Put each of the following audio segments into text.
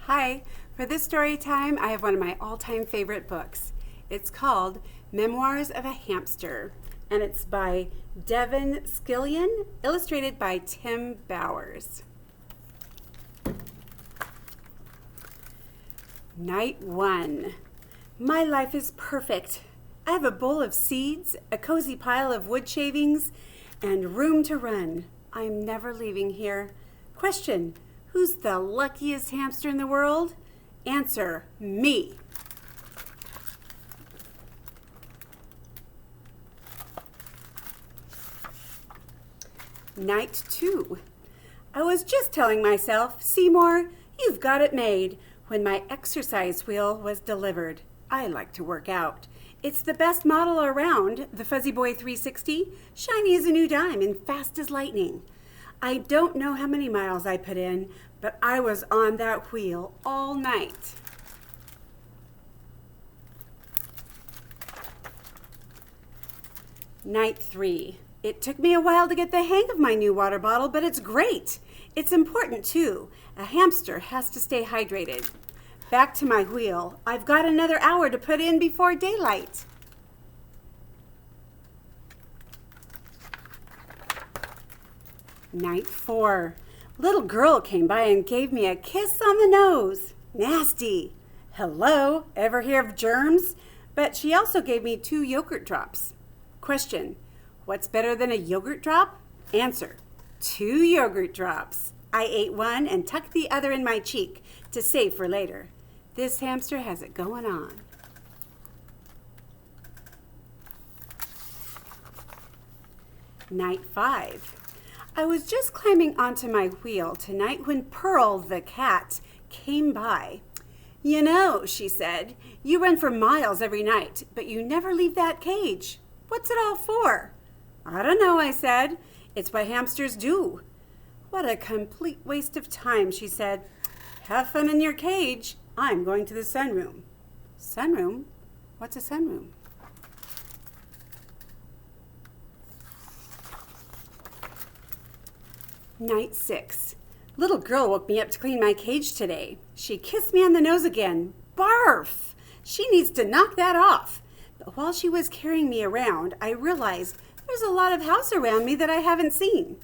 Hi, for this story time, I have one of my all-time favorite books. It's called Memoirs of a Hamster, and it's by Devin, Scillian, illustrated by Tim Bowers. Night 1. My life is perfect. I have a bowl of seeds, a cozy pile of wood shavings, and room to run. I'm never leaving here. Question: who's the luckiest hamster in the world? Answer: me. Night 2. I was just telling myself, Seymour, you've got it made, when my exercise wheel was delivered. I like to work out. It's the best model around, the Fuzzy Boy 360, shiny as a new dime and fast as lightning. I don't know how many miles I put in, but I was on that wheel all night. Night 3. It took me a while to get the hang of my new water bottle, but it's great. It's important too. A hamster has to stay hydrated. Back to my wheel. I've got another hour to put in before daylight. Night 4. Little girl came by and gave me a kiss on the nose. Nasty. Hello, ever hear of germs? But she also gave me 2 yogurt drops. Question: what's better than a yogurt drop? Answer: 2 yogurt drops. I ate one and tucked the other in my cheek to save for later. This hamster has it going on. Night 5. I was just climbing onto my wheel tonight when Pearl, the cat, came by. You know, she said, you run for miles every night, but you never leave that cage. What's it all for? I don't know, I said. It's what hamsters do. What a complete waste of time, she said. Have fun in your cage. I'm going to the sunroom. Sunroom? What's a sunroom? Night 6. Little girl woke me up to clean my cage today. She kissed me on the nose again. Barf! She needs to knock that off. But while she was carrying me around, I realized there's a lot of house around me that I haven't seen.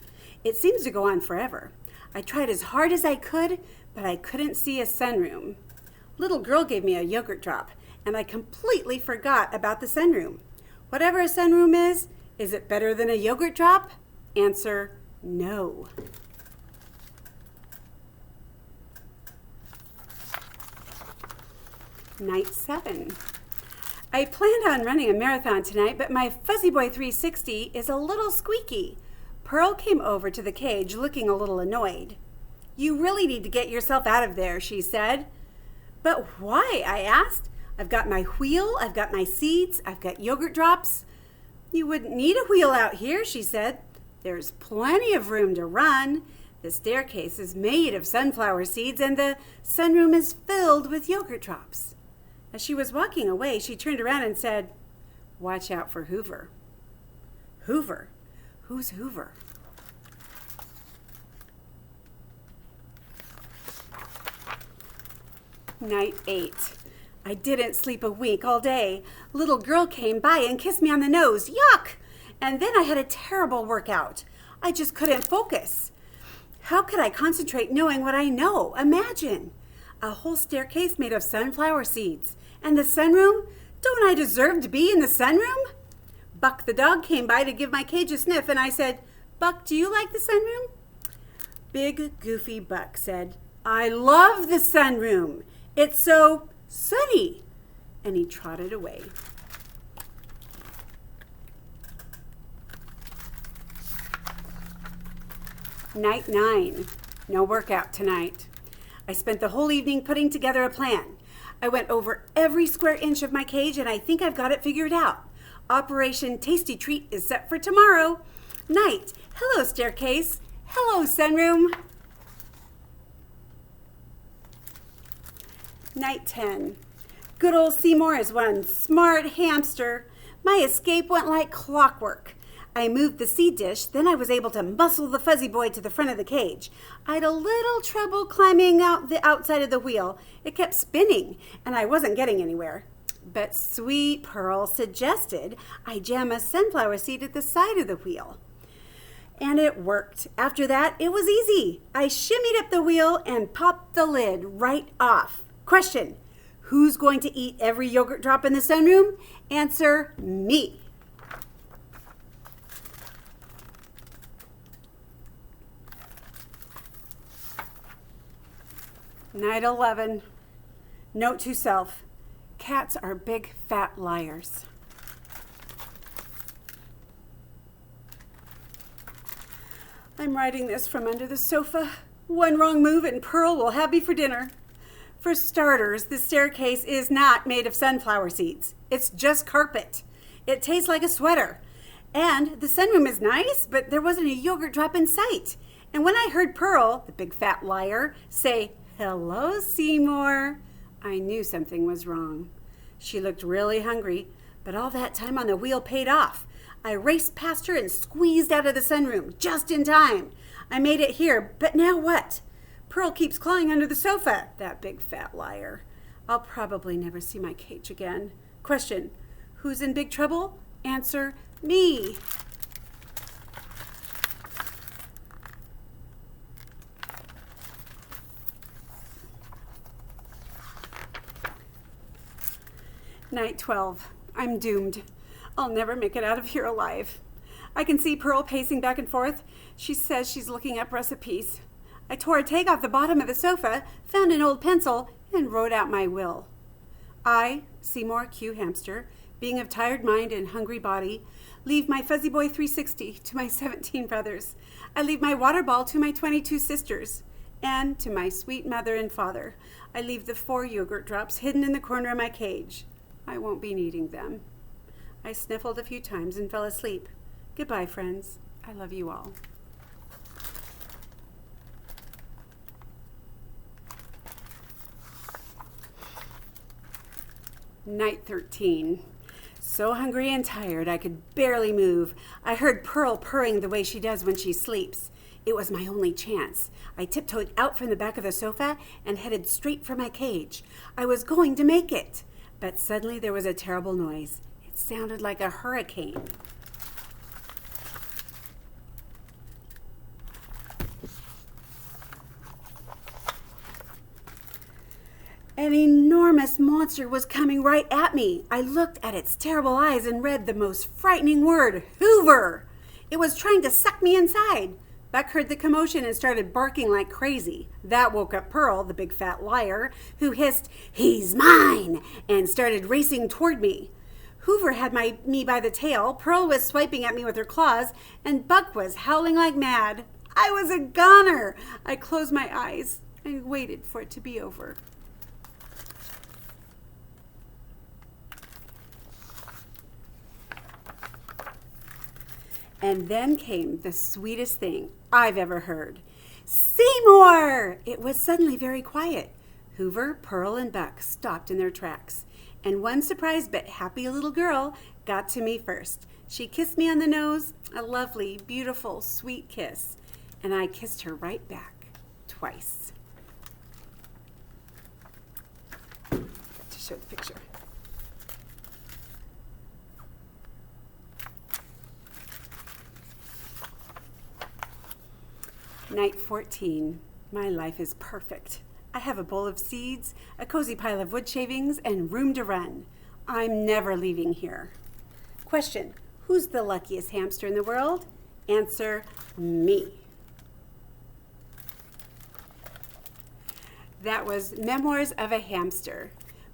It seems to go on forever. I tried as hard as I could, but I couldn't see a sunroom. Little girl gave me a yogurt drop, and I completely forgot about the sunroom. Whatever a sunroom is it better than a yogurt drop? Answer: no. Night 7. I planned on running a marathon tonight, but my Fuzzy Boy 360 is a little squeaky. Pearl came over to the cage looking a little annoyed. You really need to get yourself out of there, she said. But why? I asked. I've got my wheel, I've got my seeds, I've got yogurt drops. You wouldn't need a wheel out here, she said. There's plenty of room to run. The staircase is made of sunflower seeds and the sunroom is filled with yogurt drops. As she was walking away, she turned around and said, watch out for Hoover. Hoover? Who's Hoover? Night 8. I didn't sleep a wink all day. Little girl came by and kissed me on the nose. Yuck! And then I had a terrible workout. I just couldn't focus. How could I concentrate knowing what I know? Imagine. A whole staircase made of sunflower seeds. And the sunroom? Don't I deserve to be in the sunroom? Buck the dog came by to give my cage a sniff, and I said, Buck, do you like the sunroom? Big, goofy Buck said, I love the sunroom. It's so sunny. And he trotted away. Night 9. No workout tonight. I spent the whole evening putting together a plan. I went over every square inch of my cage, and I think I've got it figured out. Operation Tasty Treat is set for tomorrow. Night. Hello, staircase. Hello, sunroom. Night 10. Good old Seymour is one smart hamster. My escape went like clockwork. I moved the seed dish, then I was able to muscle the fuzzy boy to the front of the cage. I had a little trouble climbing out the outside of the wheel. It kept spinning, and I wasn't getting anywhere. But sweet Pearl suggested I jam a sunflower seed at the side of the wheel. And it worked. After that, it was easy. I shimmied up the wheel and popped the lid right off. Question: who's going to eat every yogurt drop in the sunroom? Answer: me. Night 11. Note to self: cats are big fat liars. I'm writing this from under the sofa. One wrong move and Pearl will have me for dinner. For starters, the staircase is not made of sunflower seeds. It's just carpet. It tastes like a sweater. And the sunroom is nice, but there wasn't a yogurt drop in sight. And when I heard Pearl, the big fat liar, say, "Hello, Seymour," I knew something was wrong. She looked really hungry, but all that time on the wheel paid off. I raced past her and squeezed out of the sunroom just in time. I made it here, but now what? Pearl keeps clawing under the sofa, that big fat liar. I'll probably never see my cage again. Question: who's in big trouble? Answer: me. Night 12. I'm doomed. I'll never make it out of here alive. I can see Pearl pacing back and forth. She says she's looking up recipes. I tore a tag off the bottom of the sofa, found an old pencil, and wrote out my will. I, Seymour Q. Hamster, being of tired mind and hungry body, leave my fuzzy boy 360 to my 17 brothers. I leave my water ball to my 22 sisters. And to my sweet mother and father, I leave the 4 yogurt drops hidden in the corner of my cage. I won't be needing them. I sniffled a few times and fell asleep. Goodbye, friends. I love you all. Night 13. So hungry and tired I could barely move. I heard Pearl purring the way she does when she sleeps. It was my only chance. I tiptoed out from the back of the sofa and headed straight for my cage. I was going to make it, but suddenly there was a terrible noise. It sounded like a hurricane. An enormous monster was coming right at me. I looked at its terrible eyes and read the most frightening word: Hoover. It was trying to suck me inside. Buck heard the commotion and started barking like crazy. That woke up Pearl, the big fat liar, who hissed, "He's mine," and started racing toward me. Hoover had me by the tail, Pearl was swiping at me with her claws, and Buck was howling like mad. I was a goner. I closed my eyes and waited for it to be over. And then came the sweetest thing I've ever heard. "Seymour!" It was suddenly very quiet. Hoover, Pearl, and Buck stopped in their tracks. And one surprised but happy little girl got to me first. She kissed me on the nose, a lovely, beautiful, sweet kiss. And I kissed her right back, twice. To show the picture. Night 14. My life is perfect. I have a bowl of seeds, a cozy pile of wood shavings, and room to run. I'm never leaving here. Question: who's the luckiest hamster in the world? Answer: me. That was Memoirs of a Hamster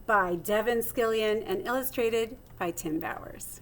by Devin, Scillian, and illustrated by Tim Bowers.